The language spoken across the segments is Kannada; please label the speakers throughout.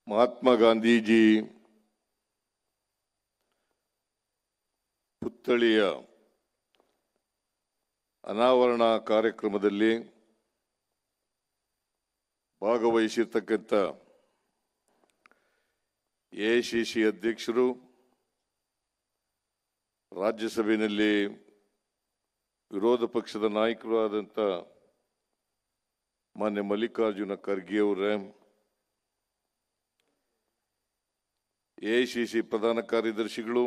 Speaker 1: ಮಹಾತ್ಮ ಗಾಂಧೀಜಿ ಪುತ್ಥಳಿಯ ಅನಾವರಣ ಕಾರ್ಯಕ್ರಮದಲ್ಲಿ ಭಾಗವಹಿಸಿರ್ತಕ್ಕಂಥ ಎಐಸಿಸಿ ಅಧ್ಯಕ್ಷರು, ರಾಜ್ಯಸಭೆಯಲ್ಲಿ ವಿರೋಧ ಪಕ್ಷದ ನಾಯಕರು ಆದಂಥ ಮಾನ್ಯ ಮಲ್ಲಿಕಾರ್ಜುನ ಖರ್ಗೆ ಅವರೇ, ಎಐಸಿಸಿ ಪ್ರಧಾನ ಕಾರ್ಯದರ್ಶಿಗಳು,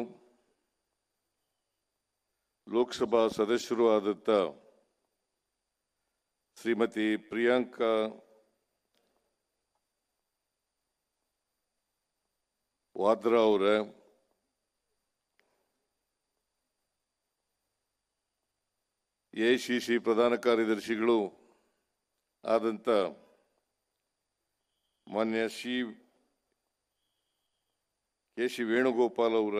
Speaker 1: ಲೋಕಸಭಾ ಸದಸ್ಯರು ಆದಂಥ ಶ್ರೀಮತಿ ಪ್ರಿಯಾಂಕಾ ವಾದ್ರಾ ಅವರೇ, ಎಐಸಿಸಿ ಪ್ರಧಾನ ಕಾರ್ಯದರ್ಶಿಗಳು ಆದಂಥ ಮಾನ್ಯ ಕೆ.ಸಿ. ವೇಣುಗೋಪಾಲ್ ಅವರ,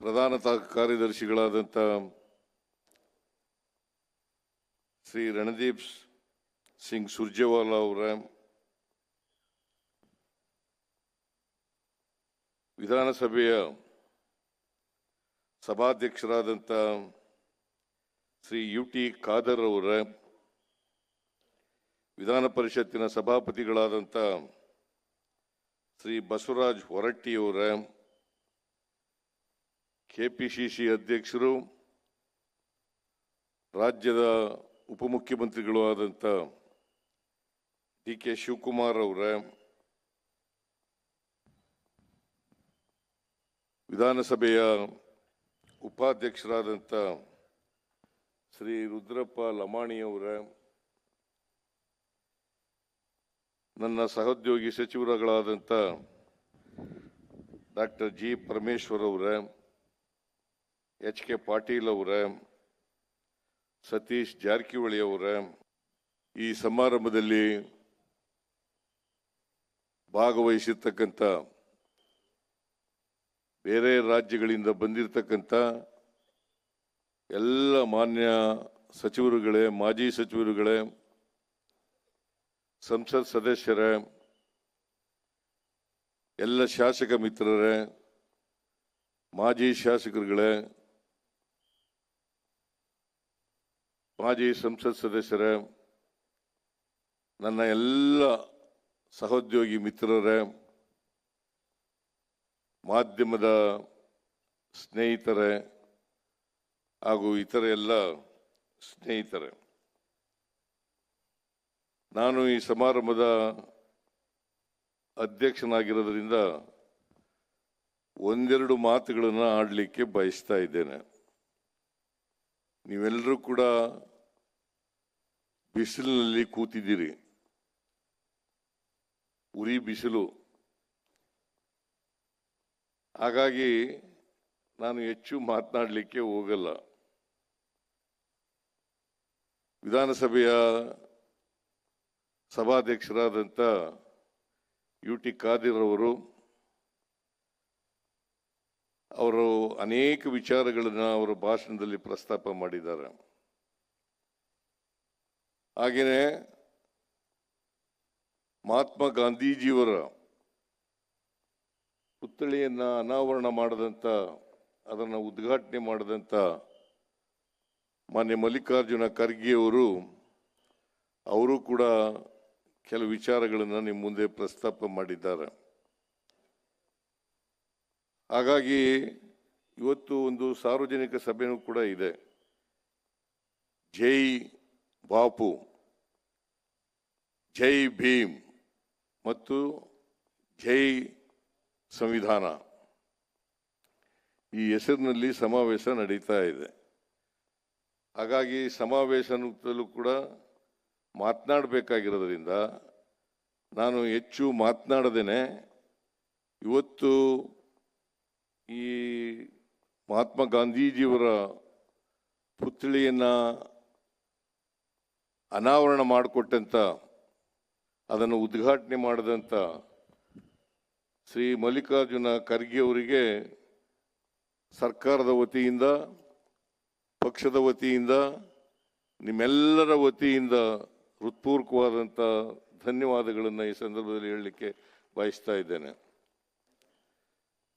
Speaker 1: ಪ್ರಧಾನ ಕಾರ್ಯದರ್ಶಿಗಳಾದಂಥ ಶ್ರೀ ರಣದೀಪ್ ಸಿಂಗ್ ಸುರ್ಜೇವಾಲಾ ಅವರ, ವಿಧಾನಸಭೆಯ ಸಭಾಧ್ಯಕ್ಷರಾದಂಥ ಶ್ರೀ ಯು.ಟಿ. ಖಾದರ್ ಅವರ, ವಿಧಾನ ಪರಿಷತ್ತಿನ ಸಭಾಪತಿಗಳಾದಂಥ ಶ್ರೀ ಬಸವರಾಜ್ ಹೊರಟ್ಟಿ ಅವರ, ಕೆಪಿಸಿಸಿ ಅಧ್ಯಕ್ಷರು, ರಾಜ್ಯದ ಉಪಮುಖ್ಯಮಂತ್ರಿಗಳು ಆದಂಥ ಡಿ.ಕೆ. ಶಿವಕುಮಾರ್ ಅವರ, ವಿಧಾನಸಭೆಯ ಉಪಾಧ್ಯಕ್ಷರಾದಂಥ ಶ್ರೀ ರುದ್ರಪ್ಪ ಲಮಾಣಿ ಅವರ, ನನ್ನ ಸಹೋದ್ಯೋಗಿ ಸಚಿವರುಗಳಾದಂಥ ಡಾಕ್ಟರ್ ಜಿ. ಪರಮೇಶ್ವರ್ ಅವರ, ಎಚ್.ಕೆ. ಪಾಟೀಲ್ ಅವರ, ಸತೀಶ್ ಜಾರಕಿಹೊಳಿ ಅವರ, ಈ ಸಮಾರಂಭದಲ್ಲಿ ಭಾಗವಹಿಸಿರ್ತಕ್ಕಂಥ ಬೇರೆ ರಾಜ್ಯಗಳಿಂದ ಬಂದಿರತಕ್ಕಂಥ ಎಲ್ಲ ಮಾನ್ಯ ಸಚಿವರುಗಳೇ, ಮಾಜಿ ಸಚಿವರುಗಳೇ, ಸಂಸತ್ ಸದಸ್ಯರೇ, ಎಲ್ಲ ಶಾಸಕ ಮಿತ್ರರೇ, ಮಾಜಿ ಶಾಸಕರುಗಳೇ, ಮಾಜಿ ಸಂಸತ್ ಸದಸ್ಯರೇ, ನನ್ನ ಎಲ್ಲ ಸಹೋದ್ಯೋಗಿ ಮಿತ್ರರೇ, ಮಾಧ್ಯಮದ ಸ್ನೇಹಿತರೇ ಹಾಗೂ ಇತರ ಎಲ್ಲ ಸ್ನೇಹಿತರೆ, ನಾನು ಈ ಸಮಾರಂಭದ ಅಧ್ಯಕ್ಷನಾಗಿರೋದ್ರಿಂದ ಒಂದೆರಡು ಮಾತುಗಳನ್ನು ಆಡಲಿಕ್ಕೆ ಬಯಸ್ತಾ ಇದ್ದೇನೆ. ನೀವೆಲ್ಲರೂ ಕೂಡ ಬಿಸಿಲಿನಲ್ಲಿ ಕೂತಿದ್ದೀರಿ, ಉರಿ ಬಿಸಿಲು. ಹಾಗಾಗಿ ನಾನು ಹೆಚ್ಚು ಮಾತನಾಡಲಿಕ್ಕೆ ಹೋಗಲ್ಲ. ವಿಧಾನಸಭೆಯ ಸಭಾಧ್ಯಕ್ಷರಾದಂಥ ಯು.ಟಿ. ಖಾದರ್ ಅವರು ಅನೇಕ ವಿಚಾರಗಳನ್ನು ಅವರ ಭಾಷಣದಲ್ಲಿ ಪ್ರಸ್ತಾಪ ಮಾಡಿದ್ದಾರೆ. ಹಾಗೆಯೇ ಮಹಾತ್ಮ ಗಾಂಧೀಜಿಯವರ ಪುತ್ಥಳಿಯನ್ನು ಅನಾವರಣ ಮಾಡಿದಂಥ, ಅದನ್ನು ಉದ್ಘಾಟನೆ ಮಾಡಿದಂಥ ಮಾನ್ಯ ಮಲ್ಲಿಕಾರ್ಜುನ ಖರ್ಗೆ ಅವರು ಕೂಡ ಕೆಲವು ವಿಚಾರಗಳನ್ನು ನಿಮ್ಮ ಮುಂದೆ ಪ್ರಸ್ತಾಪ ಮಾಡಿದ್ದಾರೆ. ಹಾಗಾಗಿ ಇವತ್ತು ಒಂದು ಸಾರ್ವಜನಿಕ ಸಭೆಯೂ ಕೂಡ ಇದೆ. ಜೈ ಬಾಪು, ಜೈ ಭೀಮ್ ಮತ್ತು ಜೈ ಸಂವಿಧಾನ, ಈ ಹೆಸರಿನಲ್ಲಿ ಸಮಾವೇಶ ನಡೀತಾ ಇದೆ. ಹಾಗಾಗಿ ಸಮಾವೇಶದಲ್ಲೂ ಕೂಡ ಮಾತನಾಡಬೇಕಾಗಿರೋದ್ರಿಂದ ನಾನು ಹೆಚ್ಚು ಮಾತನಾಡದೇನೆ ಇವತ್ತು ಈ ಮಹಾತ್ಮ ಗಾಂಧೀಜಿಯವರ ಪುತ್ಥಳಿಯನ್ನು ಅನಾವರಣ ಮಾಡಿಕೊಟ್ಟಂಥ, ಅದನ್ನು ಉದ್ಘಾಟನೆ ಮಾಡಿದಂಥ ಶ್ರೀ ಮಲ್ಲಿಕಾರ್ಜುನ ಖರ್ಗೆ ಅವರಿಗೆ ಸರ್ಕಾರದ ವತಿಯಿಂದ, ಪಕ್ಷದ ವತಿಯಿಂದ, ನಿಮ್ಮೆಲ್ಲರ ವತಿಯಿಂದ ಹೃತ್ಪೂರ್ವಕವಾದಂಥ ಧನ್ಯವಾದಗಳನ್ನು ಈ ಸಂದರ್ಭದಲ್ಲಿ ಹೇಳಲಿಕ್ಕೆ ಬಯಸ್ತಾ ಇದ್ದೇನೆ.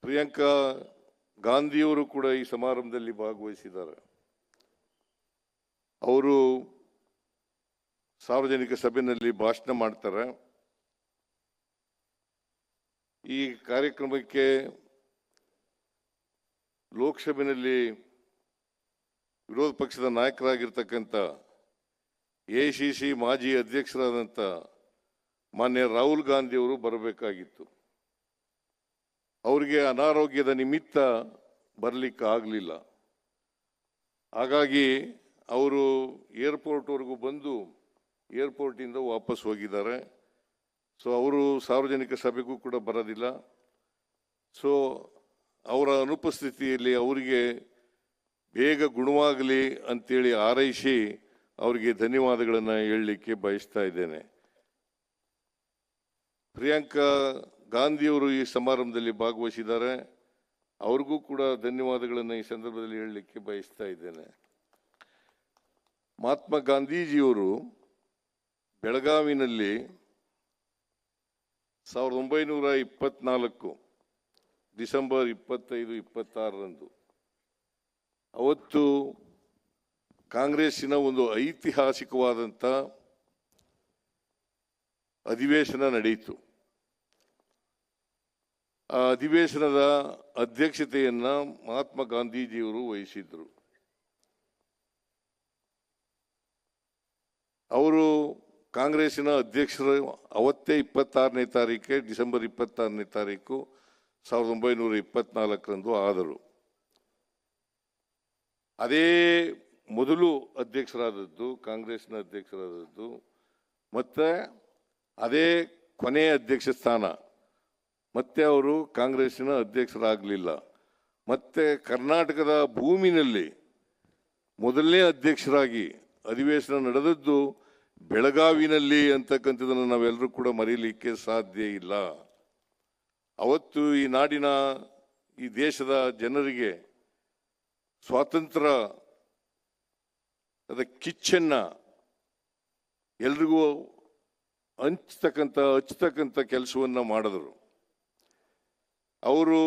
Speaker 1: ಪ್ರಿಯಾಂಕಾ ಗಾಂಧಿಯವರು ಕೂಡ ಈ ಸಮಾರಂಭದಲ್ಲಿ ಭಾಗವಹಿಸಿದ್ದಾರೆ. ಅವರು ಸಾರ್ವಜನಿಕ ಸಭೆಯಲ್ಲಿ ಭಾಷಣ ಮಾಡ್ತಾರೆ. ಈ ಕಾರ್ಯಕ್ರಮಕ್ಕೆ ಲೋಕಸಭೆಯಲ್ಲಿ ವಿರೋಧ ಪಕ್ಷದ ನಾಯಕರಾಗಿರ್ತಕ್ಕಂಥ AICC ಮಾಜಿ ಅಧ್ಯಕ್ಷರಾದಂಥ ಮಾನ್ಯ ರಾಹುಲ್ ಗಾಂಧಿ ಅವರು ಬರಬೇಕಾಗಿತ್ತು. ಅವರಿಗೆ ಅನಾರೋಗ್ಯದ ನಿಮಿತ್ತ ಬರಲಿಕ್ಕೆ ಆಗಲಿಲ್ಲ. ಹಾಗಾಗಿ ಅವರು ಏರ್ಪೋರ್ಟ್ವರೆಗೂ ಬಂದು ಏರ್ಪೋರ್ಟಿಂದ ವಾಪಸ್ ಹೋಗಿದ್ದಾರೆ. ಸೊ ಅವರು ಸಾರ್ವಜನಿಕ ಸಭೆಗೂ ಕೂಡ ಬರೋದಿಲ್ಲ. ಸೊ ಅವರ ಅನುಪಸ್ಥಿತಿಯಲ್ಲಿ ಅವರಿಗೆ ಬೇಗ ಗುಣವಾಗಲಿ ಅಂತೇಳಿ ಹಾರೈಸಿ ಅವರಿಗೆ ಧನ್ಯವಾದಗಳನ್ನು ಹೇಳಲಿಕ್ಕೆ ಬಯಸ್ತಾ ಇದ್ದೇನೆ. ಪ್ರಿಯಾಂಕಾ ಗಾಂಧಿಯವರು ಈ ಸಮಾರಂಭದಲ್ಲಿ ಭಾಗವಹಿಸಿದ್ದಾರೆ. ಅವ್ರಿಗೂ ಕೂಡ ಧನ್ಯವಾದಗಳನ್ನು ಈ ಸಂದರ್ಭದಲ್ಲಿ ಹೇಳಲಿಕ್ಕೆ ಬಯಸ್ತಾ ಇದ್ದೇನೆ. ಮಹಾತ್ಮ ಗಾಂಧೀಜಿಯವರು ಬೆಳಗಾವಿನಲ್ಲಿ 1924 ಡಿಸೆಂಬರ್ 25-26 ಅವತ್ತು ಕಾಂಗ್ರೆಸ್ಸಿನ ಒಂದು ಐತಿಹಾಸಿಕವಾದಂಥ ಅಧಿವೇಶನ ನಡೆಯಿತು. ಆ ಅಧಿವೇಶನದ ಅಧ್ಯಕ್ಷತೆಯನ್ನ ಮಹಾತ್ಮ ಗಾಂಧೀಜಿಯವರು ವಹಿಸಿದ್ರು. ಅವರು ಕಾಂಗ್ರೆಸ್ಸಿನ ಅಧ್ಯಕ್ಷರು ಅವತ್ತೇ 26ನೇ ತಾರೀಕೆ ಡಿಸೆಂಬರ್ 26ನೇ ತಾರೀಕು 1924 ಆದರು. ಅದೇ ಮೊದಲು ಅಧ್ಯಕ್ಷರಾದದ್ದು ಕಾಂಗ್ರೆಸ್ನ ಅಧ್ಯಕ್ಷರಾದದ್ದು, ಮತ್ತೆ ಅದೇ ಕೊನೆಯ ಅಧ್ಯಕ್ಷ ಸ್ಥಾನ. ಮತ್ತೆ ಅವರು ಕಾಂಗ್ರೆಸ್ಸಿನ ಅಧ್ಯಕ್ಷರಾಗಲಿಲ್ಲ. ಮತ್ತೆ ಕರ್ನಾಟಕದ ಭೂಮಿನಲ್ಲಿ ಮೊದಲನೇ ಅಧ್ಯಕ್ಷರಾಗಿ ಅಧಿವೇಶನ ನಡೆದದ್ದು ಬೆಳಗಾವಿನಲ್ಲಿ ಅಂತಕ್ಕಂಥದ್ದನ್ನು ನಾವೆಲ್ಲರೂ ಕೂಡ ಮರೀಲಿಕ್ಕೆ ಸಾಧ್ಯ ಇಲ್ಲ. ಅವತ್ತು ಈ ನಾಡಿನ ಈ ದೇಶದ ಜನರಿಗೆ ಸ್ವಾತಂತ್ರ್ಯದ ಕಿಚ್ಚನ್ನ ಎಲ್ರಿಗೂ ಹಂಚತಕ್ಕಂಥ ಕೆಲಸವನ್ನ ಮಾಡಿದರು. ಅವರು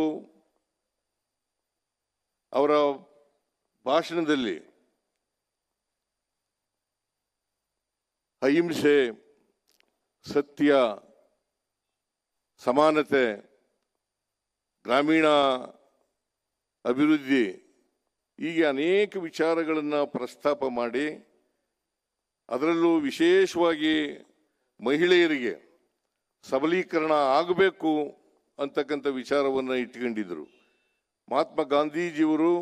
Speaker 1: ಅವರ ಭಾಷಣದಲ್ಲಿ ಅಹಿಂಸೆ, ಸತ್ಯ, ಸಮಾನತೆ, ಗ್ರಾಮೀಣ ಅಭಿವೃದ್ಧಿ ಹೀಗೆ ಅನೇಕ ವಿಚಾರಗಳನ್ನು ಪ್ರಸ್ತಾಪ ಮಾಡಿ ಅದರಲ್ಲೂ ವಿಶೇಷವಾಗಿ ಮಹಿಳೆಯರಿಗೆ ಸಬಲೀಕರಣ ಆಗಬೇಕು ಅಂತಕ್ಕಂಥ ವಿಚಾರವನ್ನು ಇಟ್ಕೊಂಡಿದ್ದರು. ಮಹಾತ್ಮ ಗಾಂಧೀಜಿಯವರು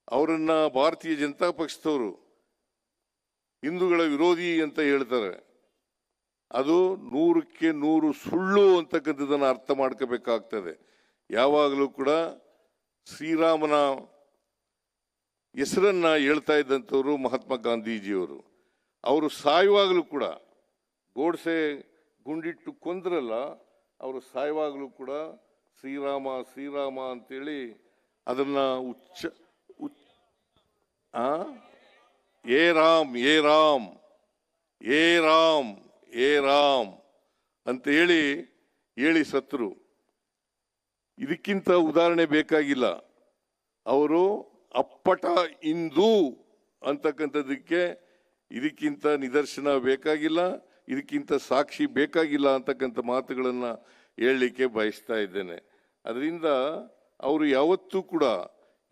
Speaker 1: ಅವರನ್ನ ಭಾರತೀಯ ಜನತಾ ಪಕ್ಷದವರು ಹಿಂದೂಗಳ ವಿರೋಧಿ ಅಂತ ಹೇಳ್ತಾರೆ. ಅದು 100ಕ್ಕೆ 100 ಸುಳ್ಳು ಅಂತಕ್ಕಂಥದ್ದನ್ನು ಅರ್ಥ ಮಾಡ್ಕೋಬೇಕಾಗ್ತದೆ. ಯಾವಾಗಲೂ ಕೂಡ ಶ್ರೀರಾಮನ ಹೆಸರನ್ನ ಹೇಳ್ತಾ ಇದ್ದಂಥವ್ರು ಮಹಾತ್ಮ ಗಾಂಧೀಜಿಯವರು. ಅವರು ಸಾಯುವಾಗಲೂ ಕೂಡ ಗೋಡ್ಸೆ ಗುಂಡಿಟ್ಟು ಕೊಂದ್ರಲ್ಲ, ಅವರು ಸಾಯುವಾಗಲೂ ಕೂಡ ಶ್ರೀರಾಮ ಶ್ರೀರಾಮ ಅಂತೇಳಿ ಅದನ್ನ ಏ ರಾಮ್ ಏ ರಾಮ್ ಏ ರಾಮ್ ಏ ರಾಮ್ ಅಂತ ಹೇಳಿ ಸತ್ರು. ಇದಕ್ಕಿಂತ ಉದಾಹರಣೆ ಬೇಕಾಗಿಲ್ಲ. ಅವರು ಅಪ್ಪಟ ಹಿಂದೂ ಅಂತಕ್ಕಂಥದ್ದಕ್ಕೆ ಇದಕ್ಕಿಂತ ನಿದರ್ಶನ ಬೇಕಾಗಿಲ್ಲ, ಇದಕ್ಕಿಂತ ಸಾಕ್ಷಿ ಬೇಕಾಗಿಲ್ಲ ಅಂತಕ್ಕಂಥ ಮಾತುಗಳನ್ನು ಹೇಳಲಿಕ್ಕೆ ಬಯಸ್ತಾ ಇದ್ದೇನೆ. ಅದರಿಂದ ಅವರು ಯಾವತ್ತೂ ಕೂಡ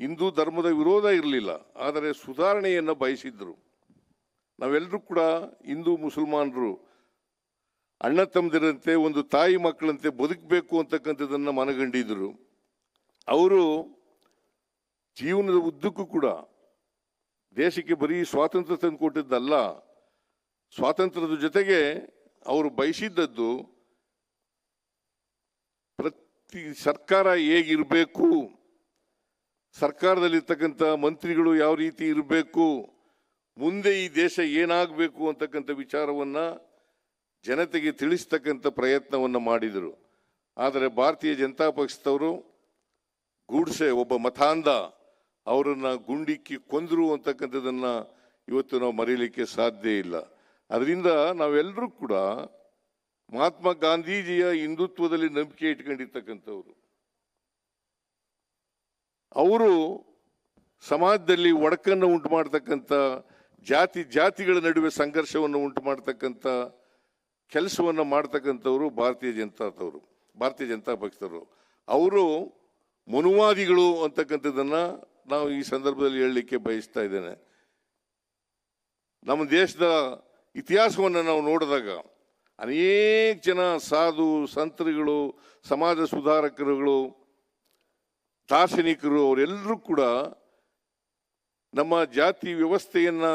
Speaker 1: ಹಿಂದೂ ಧರ್ಮದ ವಿರೋಧ ಇರಲಿಲ್ಲ, ಆದರೆ ಸುಧಾರಣೆಯನ್ನು ಬಯಸಿದ್ರು. ನಾವೆಲ್ಲರೂ ಕೂಡ ಹಿಂದೂ ಮುಸಲ್ಮಾನರು ಅಣ್ಣ ತಮ್ಮದಿರಂತೆ ಒಂದು ತಾಯಿ ಮಕ್ಕಳಂತೆ ಬದುಕಬೇಕು ಅಂತಕ್ಕಂಥದ್ದನ್ನು ಮನಗಂಡಿದ್ರು. ಅವರು ಜೀವನದ ಉದ್ದಕ್ಕೂ ಕೂಡ ದೇಶಕ್ಕೆ ಬರೀ ಸ್ವಾತಂತ್ರ್ಯ ತಂದು ಕೊಟ್ಟಿದ್ದಲ್ಲ, ಸ್ವಾತಂತ್ರ್ಯದ ಜೊತೆಗೆ ಅವರು ಬಯಸಿದ್ದದ್ದು ಪ್ರತಿ ಸರ್ಕಾರ ಹೇಗಿರಬೇಕು, ಸರ್ಕಾರದಲ್ಲಿರ್ತಕ್ಕಂಥ ಮಂತ್ರಿಗಳು ಯಾವ ರೀತಿ ಇರಬೇಕು, ಮುಂದೆ ಈ ದೇಶ ಏನಾಗಬೇಕು ಅಂತಕ್ಕಂಥ ವಿಚಾರವನ್ನ ಜನತೆಗೆ ತಿಳಿಸ್ತಕ್ಕಂಥ ಪ್ರಯತ್ನವನ್ನು ಮಾಡಿದರು. ಆದರೆ ಭಾರತೀಯ ಜನತಾ ಪಕ್ಷದವರು ಗೂಡ್ಸೆ ಒಬ್ಬ ಮತಾಂಧ ಅವರನ್ನ ಗುಂಡಿಕ್ಕಿ ಕೊಂದರು ಅಂತಕ್ಕಂಥದ್ದನ್ನ ಇವತ್ತು ನಾವು ಮರೀಲಿಕ್ಕೆ ಸಾಧ್ಯ ಇಲ್ಲ. ಅದರಿಂದ ನಾವೆಲ್ಲರೂ ಕೂಡ ಮಹಾತ್ಮ ಗಾಂಧೀಜಿಯ ಹಿಂದುತ್ವದಲ್ಲಿ ನಂಬಿಕೆ ಇಟ್ಕೊಂಡಿರ್ತಕ್ಕಂಥವ್ರು. ಅವರು ಸಮಾಜದಲ್ಲಿ ಒಡಕನ್ನು ಉಂಟು ಮಾಡತಕ್ಕಂಥ, ಜಾತಿಗಳ ನಡುವೆ ಸಂಘರ್ಷವನ್ನು ಉಂಟು ಮಾಡತಕ್ಕಂಥ ಕೆಲಸವನ್ನು ಮಾಡ್ತಕ್ಕಂಥವ್ರು ಭಾರತೀಯ ಜನತಾ ಪಕ್ಷದವರು. ಅವರು ಮನುವಾದಿಗಳು ಅಂತಕ್ಕಂಥದ್ದನ್ನ ನಾವು ಈ ಸಂದರ್ಭದಲ್ಲಿ ಹೇಳಲಿಕ್ಕೆ ಬಯಸ್ತಾ ಇದ್ದೇನೆ. ನಮ್ಮ ದೇಶದ ಇತಿಹಾಸವನ್ನು ನಾವು ನೋಡಿದಾಗ ಅನೇಕ ಜನ ಸಾಧು ಸಂತರುಗಳು, ಸಮಾಜ ಸುಧಾರಕರುಗಳು, ದಾರ್ಶನಿಕರು ಅವರೆಲ್ಲರೂ ಕೂಡ ನಮ್ಮ ಜಾತಿ ವ್ಯವಸ್ಥೆಯನ್ನ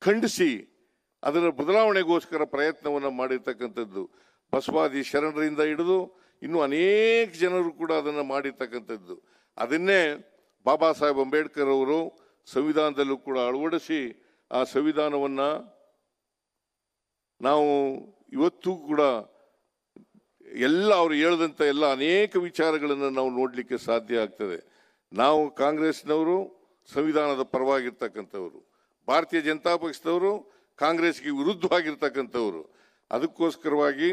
Speaker 1: ಖಂಡಿಸಿ ಅದರ ಬದಲಾವಣೆಗೋಸ್ಕರ ಪ್ರಯತ್ನವನ್ನು ಮಾಡಿರ್ತಕ್ಕಂಥದ್ದು. ಬಸವಾದಿ ಶರಣರಿಂದ ಹಿಡಿದು ಇನ್ನು ಅನೇಕ ಜನರು ಕೂಡ ಅದನ್ನು ಮಾಡಿರ್ತಕ್ಕಂಥದ್ದು. ಅದನ್ನೇ ಬಾಬಾ ಸಾಹೇಬ್ ಅಂಬೇಡ್ಕರ್ ಅವರು ಸಂವಿಧಾನದಲ್ಲೂ ಕೂಡ ಅಳವಡಿಸಿ ಆ ಸಂವಿಧಾನವನ್ನು ನಾವು ಇವತ್ತು ಕೂಡ ಎಲ್ಲ ಅವರು ಹೇಳಿದಂಥ ಎಲ್ಲ ಅನೇಕ ವಿಚಾರಗಳನ್ನು ನಾವು ನೋಡಲಿಕ್ಕೆ ಸಾಧ್ಯ ಆಗ್ತದೆ. ನಾವು ಕಾಂಗ್ರೆಸ್ನವರು ಸಂವಿಧಾನದ ಪರವಾಗಿರ್ತಕ್ಕಂಥವ್ರು, ಭಾರತೀಯ ಜನತಾ ಪಕ್ಷದವರು ಕಾಂಗ್ರೆಸ್ಗೆ ವಿರುದ್ಧವಾಗಿರ್ತಕ್ಕಂಥವ್ರು. ಅದಕ್ಕೋಸ್ಕರವಾಗಿ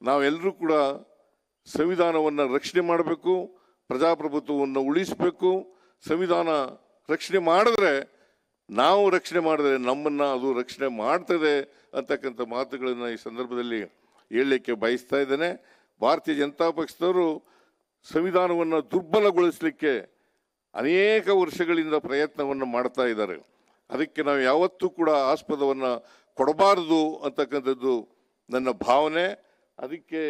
Speaker 1: ನಾವೆಲ್ಲರೂ ಕೂಡ ಸಂವಿಧಾನವನ್ನು ರಕ್ಷಣೆ ಮಾಡಬೇಕು, ಪ್ರಜಾಪ್ರಭುತ್ವವನ್ನು ಉಳಿಸಬೇಕು. ಸಂವಿಧಾನ ರಕ್ಷಣೆ ಮಾಡಿದ್ರೆ, ನಾವು ರಕ್ಷಣೆ ಮಾಡಿದ್ರೆ ನಮ್ಮನ್ನು ಅದು ರಕ್ಷಣೆ ಮಾಡ್ತದೆ ಅಂತಕ್ಕಂಥ ಮಾತುಗಳನ್ನು ಈ ಸಂದರ್ಭದಲ್ಲಿ ಹೇಳಲಿಕ್ಕೆ ಬಯಸ್ತಾ ಇದ್ದೇನೆ. ಭಾರತೀಯ ಜನತಾ ಪಕ್ಷದವರು ಸಂವಿಧಾನವನ್ನು ದುರ್ಬಲಗೊಳಿಸಲಿಕ್ಕೆ ಅನೇಕ ವರ್ಷಗಳಿಂದ ಪ್ರಯತ್ನವನ್ನು ಮಾಡ್ತಾ ಇದ್ದಾರೆ. ಅದಕ್ಕೆ ನಾವು ಯಾವತ್ತೂ ಕೂಡ ಆಸ್ಪದವನ್ನು ಕೊಡಬಾರದು ಅಂತಕ್ಕಂಥದ್ದು ನನ್ನ ಭಾವನೆ. ಅದಕ್ಕೆ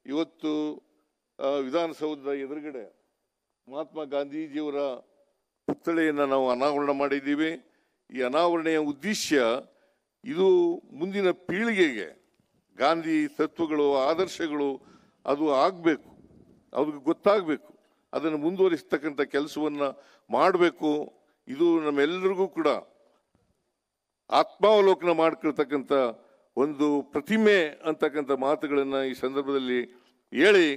Speaker 1: ಇವತ್ತು ವಿಧಾನಸೌಧದ ಎದುರುಗಡೆ ಮಹಾತ್ಮ ಗಾಂಧೀಜಿಯವರ ಪುತ್ಥಳಿಯನ್ನು ನಾವು ಅನಾವರಣ ಮಾಡಿದ್ದೀವಿ. ಈ ಅನಾವರಣೆಯ ಉದ್ದೇಶ ಇದು ಮುಂದಿನ ಪೀಳಿಗೆಗೆ ಗಾಂಧಿ ತತ್ವಗಳು, ಆದರ್ಶಗಳು ಅದು ಆಗಬೇಕು, ಅವ್ರಿಗೆ ಗೊತ್ತಾಗಬೇಕು, ಅದನ್ನು ಮುಂದುವರಿಸ್ತಕ್ಕಂಥ ಕೆಲಸವನ್ನು ಮಾಡಬೇಕು. ಇದು ನಮ್ಮೆಲ್ಲರಿಗೂ ಕೂಡ ಆತ್ಮಾವಲೋಕನ ಮಾಡ್ಕೊಳ್ತಕ್ಕಂಥ ಒಂದು ಪ್ರತಿಮೆ ಅಂತಕ್ಕಂಥ ಮಾತುಗಳನ್ನು ಈ ಸಂದರ್ಭದಲ್ಲಿ ಹೇಳಿ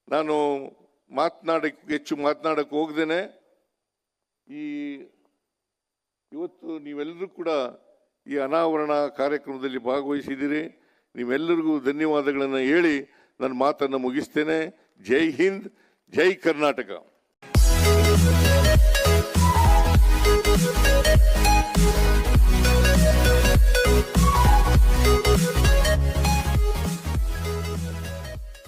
Speaker 1: ನಾನು ಹೆಚ್ಚು ಮಾತನಾಡಕ್ಕೆ ಹೋಗ್ದೇನೆ. ಇವತ್ತು ನೀವೆಲ್ಲರೂ ಕೂಡ ಈ ಅನಾವರಣ ಕಾರ್ಯಕ್ರಮದಲ್ಲಿ ಭಾಗವಹಿಸಿದ್ದೀರಿ. ನೀವೆಲ್ಲರಿಗೂ ಧನ್ಯವಾದಗಳನ್ನು ಹೇಳಿ ನನ್ನ ಮಾತನ್ನು ಮುಗಿಸ್ತೇನೆ. ಜೈ ಹಿಂದ್, ಜೈ ಕರ್ನಾಟಕ.